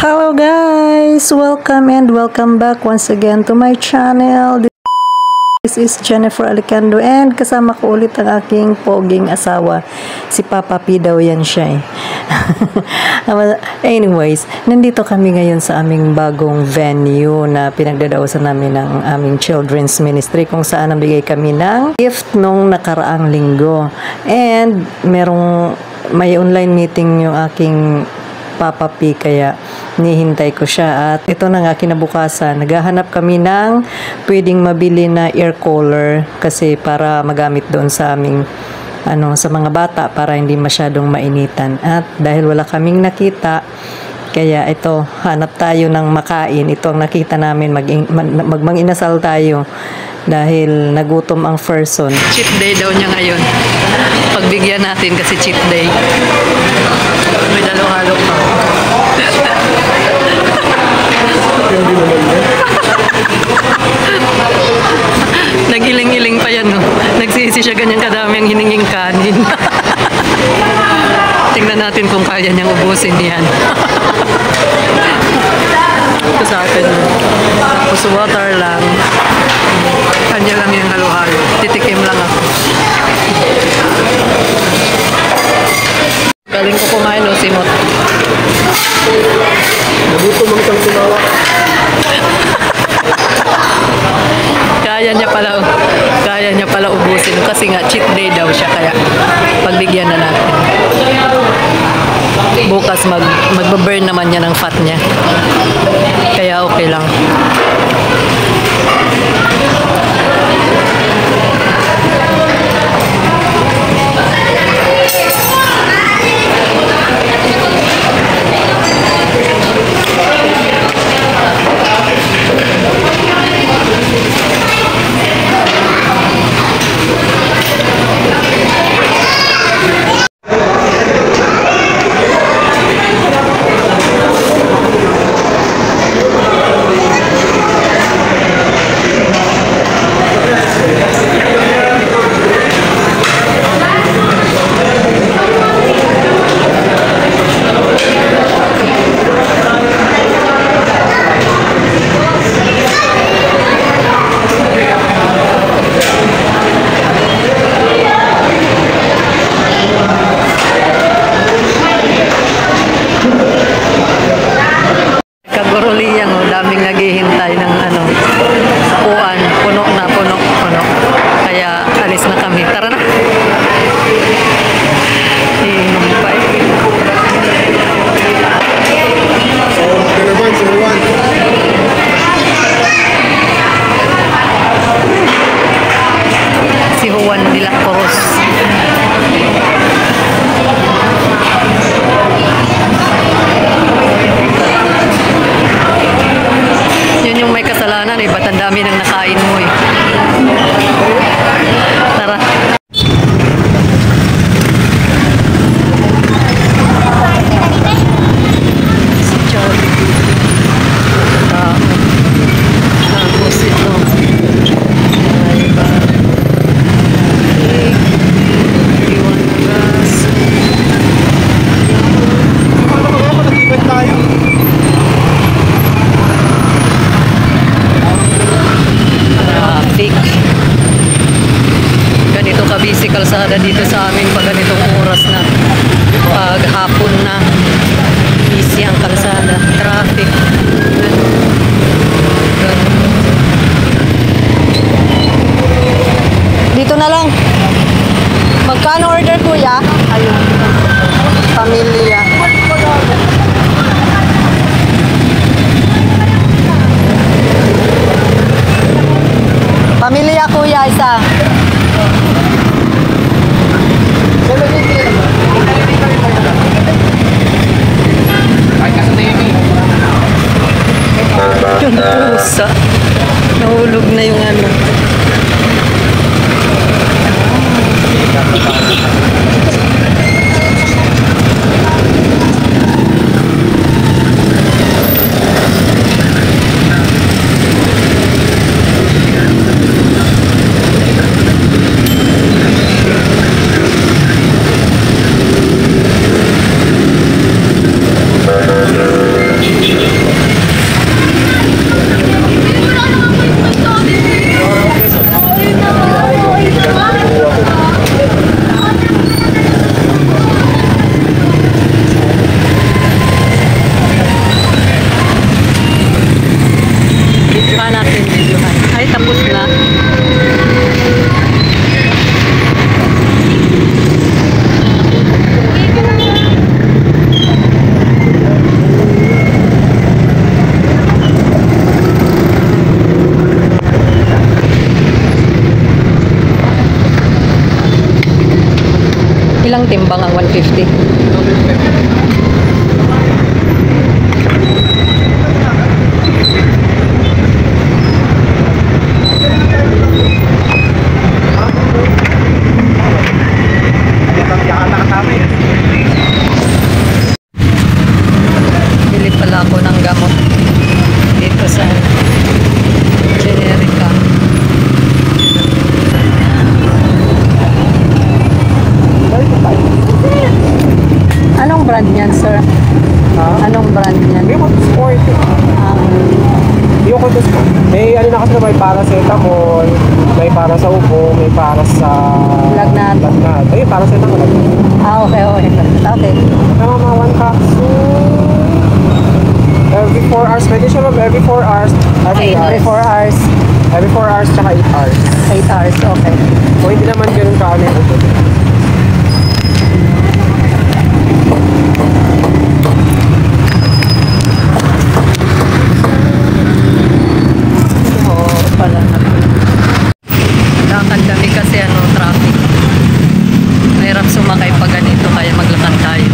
Hello guys! Welcome and welcome back once again to my channel. This is Jennifer Alicando and kasama ko ulit ang aking poging asawa. Si Papa P daw yan siya eh. Anyways, nandito kami ngayon sa aming bagong venue na pinagdadaosan namin ng aming children's ministry kung saan nabigay kami ng gift nung nakaraang linggo. And may online meeting yung aking Papa P kaya nihintay ko siya at ito na nga kinabukasan naghahanap kami ng pwedeng mabili na air cooler kasi para magamit doon sa aming sa mga bata para hindi masyadong mainitan at dahil wala kaming nakita kaya ito hanap tayo ng makain. Ito ang nakita namin, magmanginasal tayo dahil nagutom ang person. Cheat day daw niya ngayon, pagbigyan natin kasi cheat day. May dalo-halo pa. Nagiling-iling pa yan, no? Nagsisi siya ganyan kadami ang hininging kanin. Tingnan natin kung kaya niyang ubusin yan. Ito sa akin. Tapos water lang. Kanya lang yung halo-halo. Titikim lang ako. Galing ko kumain, no, simot. Nabuto mo isang sinawa. Kaya niya pala ubusin kasi nga cheat day daw siya kaya pagbigyan na natin. Bukas magbaburn naman niya ng fat niya. Kaya okay lang. Daming naghihintay ng upuan, puno. Kaya alis na kami. Tara na. Inom pa eh. Si Juan de la Cruz. Ba't ang dami nang nakain mo eh. Tara. Si Jollibee. Tapos ito. Iwan ng gas. Ganito kabisi kalsada dito sa amin pag ganitong oras na pag hapon na busy ang kalsada, traffic. Dito na lang. Magkano order kuya? Ayun. Pamilya. Pamilya kuya isa. Yung pusa. Nahulog na yung Tapos na. Ilang timbang ang 150? Bili pala ako ng gamot dito sa Generica. Anong brand niyan, sir? Anong brand niyan? May mga sport. Yung ko sport. May ano na kasi may para sa etamol, may para sa ubo, may para sa Lagnat. lagnat. Ay, para sa etamol. Okay, okay. Okay. Mga 1 capsule. Every 4 hours. Pwede siya every 4 hours. Every Every 4 hours. Every 4 hours tsaka 8 hours. 8 hours, okay. Kung hindi naman ganun kaano yung ubo. Oo, pala. Lakad kami kasi traffic. Mahirap sumakay pa ganito kaya maglakad tayo.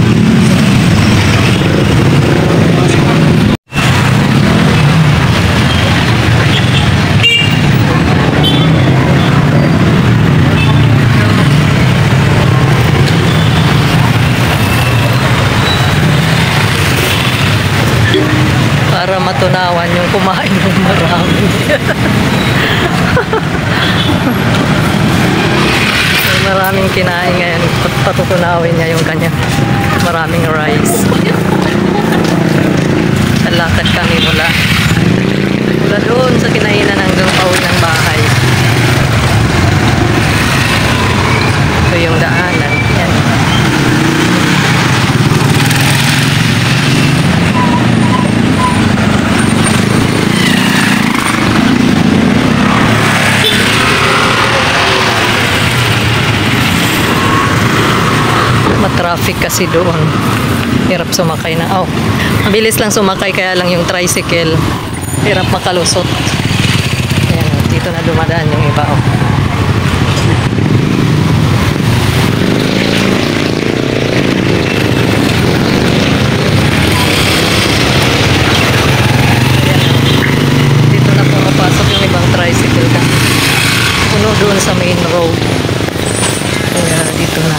Para matunawan yung kumain ng marami. Maraming kinain ngayon. Patutunawin niya yung kanya maraming rice. Lakad kami mula doon sa kinainan hanggang pauwi ng bahay. Ito yung daanan. Yan. Traffic kasi doon. Hirap sumakay na. Oh, mabilis lang sumakay kaya lang yung tricycle. Hirap makalusot. Ayan, dito na dumadaan yung iba. Oh. Ayan, dito na pumapasok yung ibang tricycle ka. Puno doon sa main road. Kaya dito na.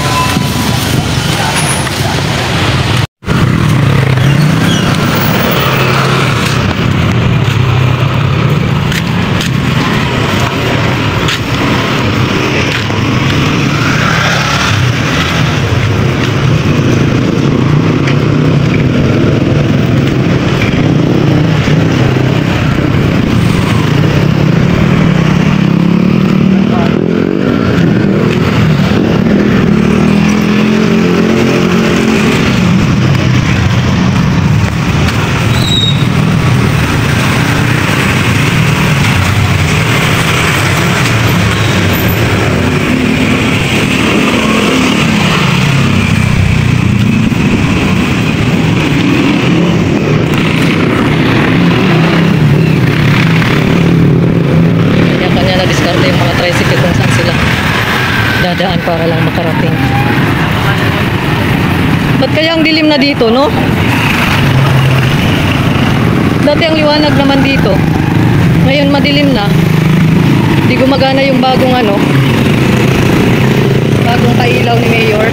Dadaan para lang makarating. Ba't kaya ang dilim na dito, no? Dati ang liwanag naman dito. Ngayon madilim na. Hindi gumagana yung bagong bagong pailaw ni Mayor.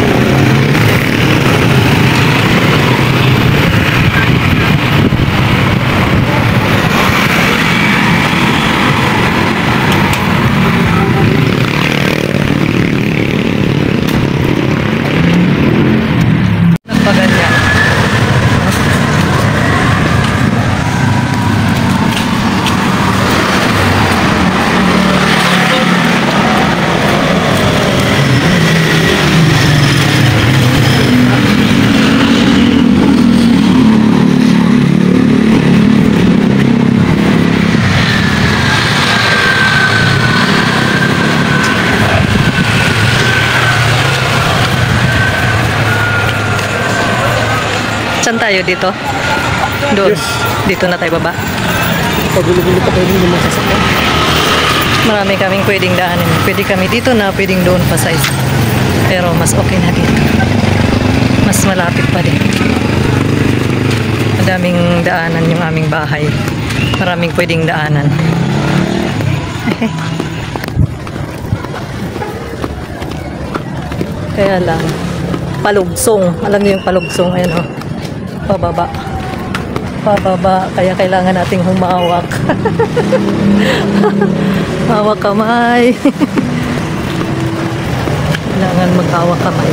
tayo dito? Doon. Yes. Dito na tayo baba. Pagulo-gulo pa tayo din sasakyan. Marami kaming pwedeng daanin. Pwede kami dito na pwedeng doon pa sa isa. Pero mas okay na dito. Mas malapit pa din. Madaming daanan yung aming bahay. Maraming pwedeng daanan. Kaya lang, palugsong. Alam niyo yung palugsong, ayan o. Pababa. Pababa. Kaya kailangan nating humawak. Hawak kamay. Kailangan maghawak kamay.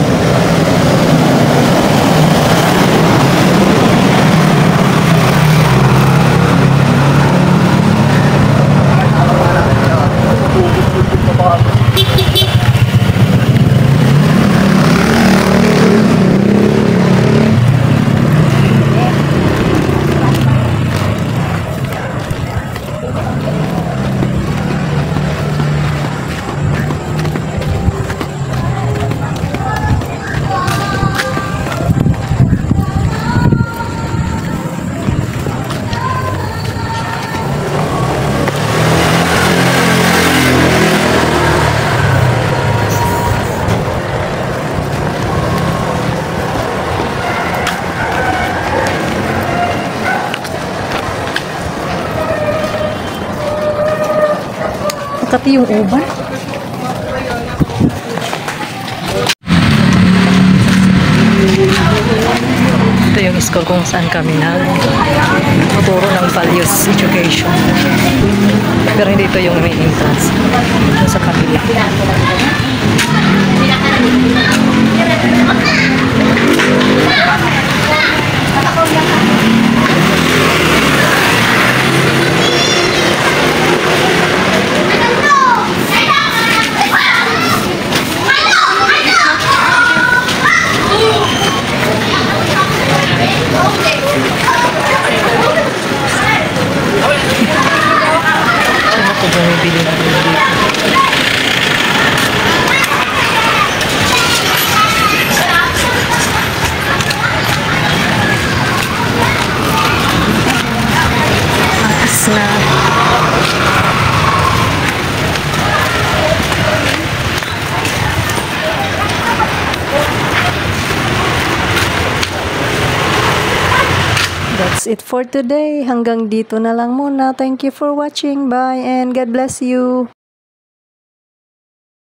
Makati yung uban. Ito yung school kung saan kami tuturo ng values education. Pero hindi ito yung main entrance. Ito sa kabila. Ako bumibili na rin dito. Matas na. That's it for today. Hanggang dito na lang muna. Thank you for watching. Bye and God bless you.